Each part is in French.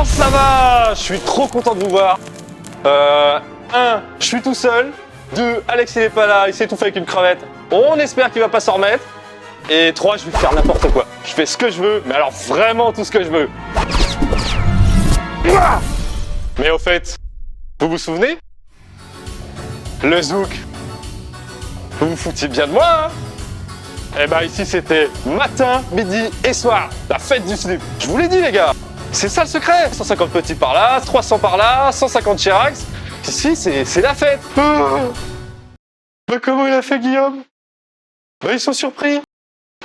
Comment ça va? Je suis trop content de vous voir. 1, je suis tout seul. 2, Alex il est pas là, il s'est étouffé avec une crevette. On espère qu'il va pas s'en remettre. Et 3, je vais faire n'importe quoi. Je fais ce que je veux, mais alors vraiment tout ce que je veux. Mais au fait, vous vous souvenez? Le zouk. Vous vous foutiez bien de moi, hein? Eh ben ici c'était matin, midi et soir. La fête du slip. Je vous l'ai dit les gars. C'est ça le secret. 150 petits par là, 300 par là, 150 Chirax. Ici c'est la fête. Bah comment il a fait Guillaume? Bah ils sont surpris.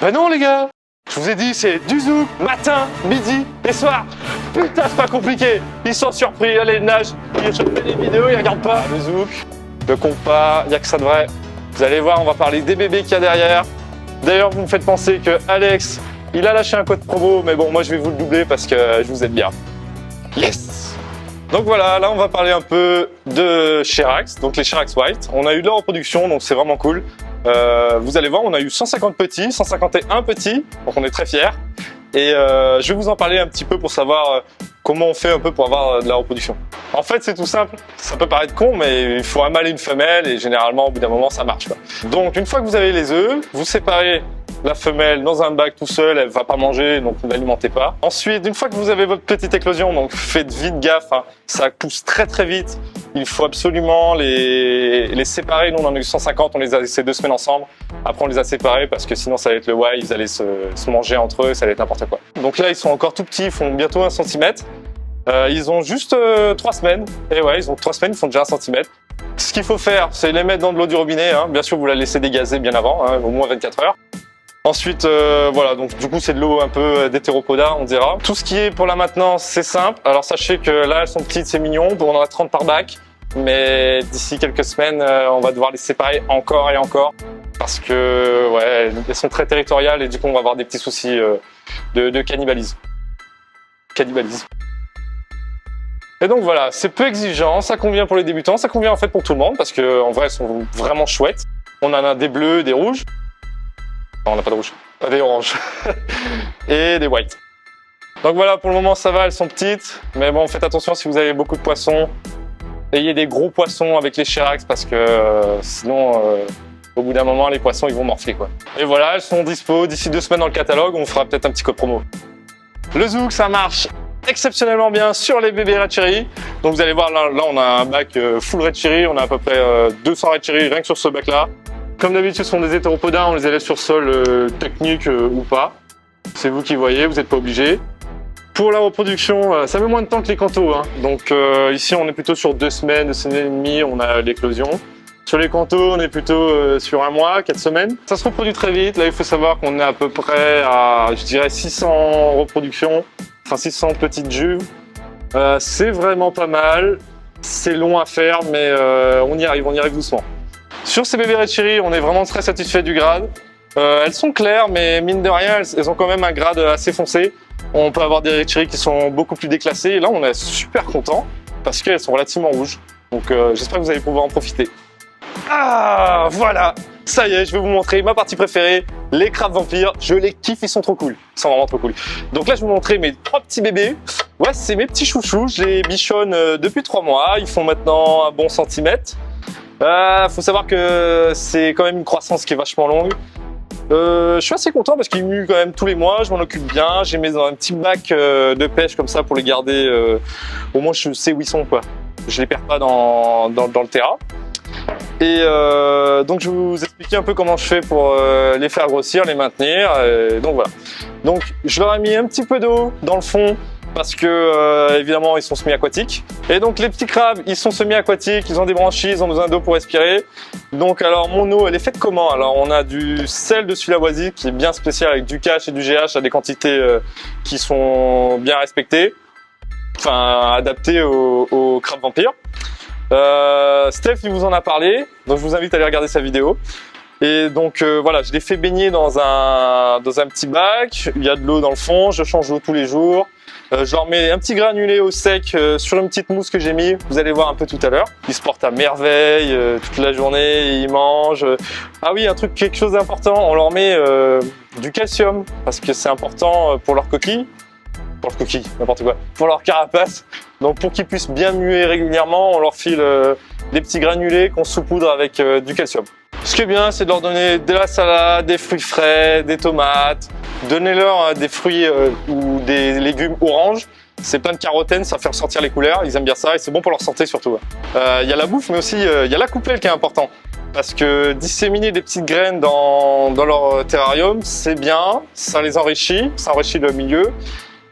Bah non les gars. Je vous ai dit c'est du zouk, matin, midi et soir. Putain c'est pas compliqué. Ils sont surpris, allez ils nagent, ils chopent des vidéos, ils regardent pas. Le zouk, le compas, il n'y a que ça de vrai. Vous allez voir, on va parler des bébés qu'il y a derrière. D'ailleurs, vous me faites penser que Alex, il a lâché un code promo, mais bon, moi je vais vous le doubler parce que je vous aide bien. Yes! Donc voilà, là on va parler un peu de Chirax, donc les Chirax White. On a eu de la reproduction, donc c'est vraiment cool. Vous allez voir, on a eu 150 petits, 151 petits, donc on est très fiers. Et je vais vous en parler un petit peu pour savoir comment on fait un peu pour avoir de la reproduction. En fait, c'est tout simple. Ça peut paraître con, mais il faut un mâle et une femelle et généralement, au bout d'un moment, ça marche, quoi. Donc, une fois que vous avez les œufs, vous séparez la femelle dans un bac tout seul, elle va pas manger, donc ne l'alimentez pas. Ensuite, une fois que vous avez votre petite éclosion, donc faites vite gaffe, hein, ça pousse très très vite. Il faut absolument les séparer. Nous, on en a eu 150, on les a laissés 2 semaines ensemble. Après, on les a séparés parce que sinon, ça allait être le why, ils allaient se manger entre eux, ça allait être n'importe quoi. Donc là, ils sont encore tout petits, ils font bientôt 1 cm. Ils ont juste 3 semaines. Et ouais, ils ont 3 semaines, ils font déjà 1 cm. Ce qu'il faut faire, c'est les mettre dans de l'eau du robinet. Hein. Bien sûr, vous la laissez dégazer bien avant, hein, au moins 24 heures. Ensuite, voilà, donc du coup, c'est de l'eau un peu d'hétéropoda, on dira. Tout ce qui est pour la maintenance, c'est simple. Alors, sachez que là, elles sont petites, c'est mignon. On en a 30 par bac. Mais d'ici quelques semaines, on va devoir les séparer encore et encore. Parce que, ouais, elles sont très territoriales et du coup, on va avoir des petits soucis de cannibalisme. Et donc voilà, c'est peu exigeant, ça convient pour les débutants, ça convient en fait pour tout le monde parce que en vrai elles sont vraiment chouettes. On en a des bleus, des rouges. Non, on n'a pas de rouge, des oranges et des whites. Donc voilà, pour le moment ça va, elles sont petites, mais bon faites attention si vous avez beaucoup de poissons. Ayez des gros poissons avec les Chirax parce que sinon au bout d'un moment les poissons ils vont morfler quoi. Et voilà, elles sont dispo d'ici 2 semaines dans le catalogue, on fera peut-être un petit code promo. Le zouk ça marche exceptionnellement bien sur les bébés Red Cherry. Donc vous allez voir là on a un bac full Red Cherry, on a à peu près 200 Red Cherry rien que sur ce bac là. Comme d'habitude ce sont des hétéropodas, on les élève sur sol technique ou pas. C'est vous qui voyez, vous n'êtes pas obligé. Pour la reproduction, ça met moins de temps que les cantos, hein. Donc ici on est plutôt sur 2 semaines, 2 semaines et demie, on a l'éclosion. Sur les cantos, on est plutôt sur 1 mois, 4 semaines. Ça se reproduit très vite. Là, il faut savoir qu'on est à peu près à, je dirais, 600 reproductions, enfin 600 petites juves. C'est vraiment pas mal. C'est long à faire, mais on y arrive doucement. Sur ces bébés Red Cherry, on est vraiment très satisfait du grade. Elles sont claires, mais mine de rien, elles ont quand même un grade assez foncé. On peut avoir des Red Cherry qui sont beaucoup plus déclassées. Et là, on est super content parce qu'elles sont relativement rouges. Donc, j'espère que vous allez pouvoir en profiter. Ah, voilà, ça y est, je vais vous montrer ma partie préférée, les crabes vampires. Je les kiffe, ils sont trop cool, ils sont vraiment trop cool. Donc là, je vais vous montrer mes 3 petits bébés. Ouais, c'est mes petits chouchous, je les bichonne depuis 3 mois. Ils font maintenant un bon centimètre. Faut savoir que c'est quand même une croissance qui est vachement longue. Je suis assez content parce qu'ils muent quand même tous les mois, je m'en occupe bien. J'ai mis dans un petit bac de pêche comme ça pour les garder. Au moins, je sais où ils sont, quoi. Je les perds pas dans le terrain. Et donc je vais vous expliquer un peu comment je fais pour les faire grossir, les maintenir. Donc voilà. Donc je leur ai mis un petit peu d'eau dans le fond parce que évidemment ils sont semi-aquatiques. Et donc les petits crabes, ils sont semi-aquatiques, ils ont des branchies, ils ont besoin d'eau pour respirer. Donc alors mon eau, elle est faite comment? Alors on a du sel de sulawesi qui est bien spécial avec du KH et du GH à des quantités qui sont bien respectées, enfin adaptées aux crabes vampires. Steph il vous en a parlé, donc je vous invite à aller regarder sa vidéo. Et donc voilà, je les fais baigner dans un petit bac, il y a de l'eau dans le fond, je change l'eau tous les jours. Je leur mets un petit granulé au sec sur une petite mousse que j'ai mis, vous allez voir un peu tout à l'heure. Ils se portent à merveille toute la journée, ils mangent. Ah oui, quelque chose d'important, on leur met du calcium parce que c'est important pour leurs coquilles, cookie, n'importe quoi, pour leur carapace. Donc pour qu'ils puissent bien muer régulièrement, on leur file des petits granulés qu'on saupoudre avec du calcium. Ce qui est bien, c'est de leur donner de la salade, des fruits frais, des tomates. Donnez-leur des fruits ou des légumes oranges. C'est plein de carotène, ça fait ressortir les couleurs, ils aiment bien ça et c'est bon pour leur santé surtout. Il y a la bouffe, mais aussi il y a la coupelle qui est important. Parce que disséminer des petites graines dans leur terrarium, c'est bien, ça les enrichit, ça enrichit le milieu.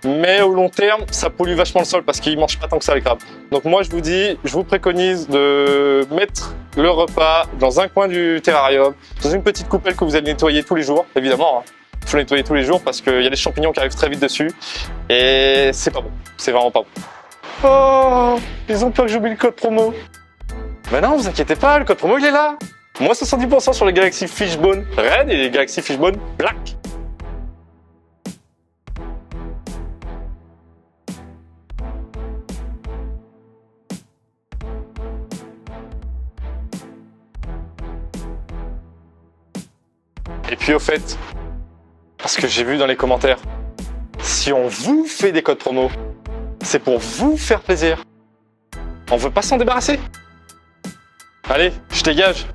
Mais au long terme, ça pollue vachement le sol parce qu'ils mangent pas tant que ça les crabes. Donc moi je vous préconise de mettre le repas dans un coin du terrarium, dans une petite coupelle que vous allez nettoyer tous les jours, évidemment. Il faut nettoyer tous les jours parce qu'il y a des champignons qui arrivent très vite dessus et c'est pas bon, c'est vraiment pas bon. Oh, ils ont peur que j'oublie le code promo. Mais non, vous inquiétez pas, le code promo il est là. Moins 70% sur les Galaxy Fishbone Red et les Galaxy Fishbone Black. Et puis au fait, parce que j'ai vu dans les commentaires, si on vous fait des codes promo, c'est pour vous faire plaisir. On veut pas s'en débarrasser. Allez, je dégage.